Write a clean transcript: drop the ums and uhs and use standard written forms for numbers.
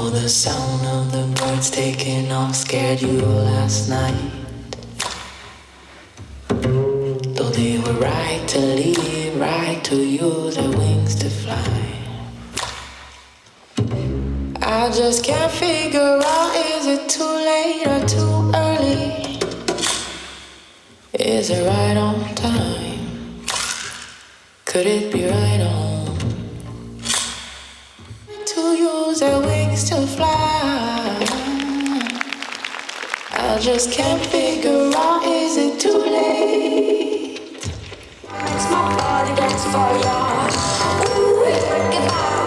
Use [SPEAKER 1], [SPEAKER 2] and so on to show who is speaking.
[SPEAKER 1] Oh, the sound of the birds taking off scared you last night. Though they were right to leave, right to use their wings to fly. I just can't figure out, is it too late or too early? Is it right on time? Could it be right on? To use their wings to fly. I just can't figure out, is it too late? It's my body, that's for ya. Ooh, it's breaking my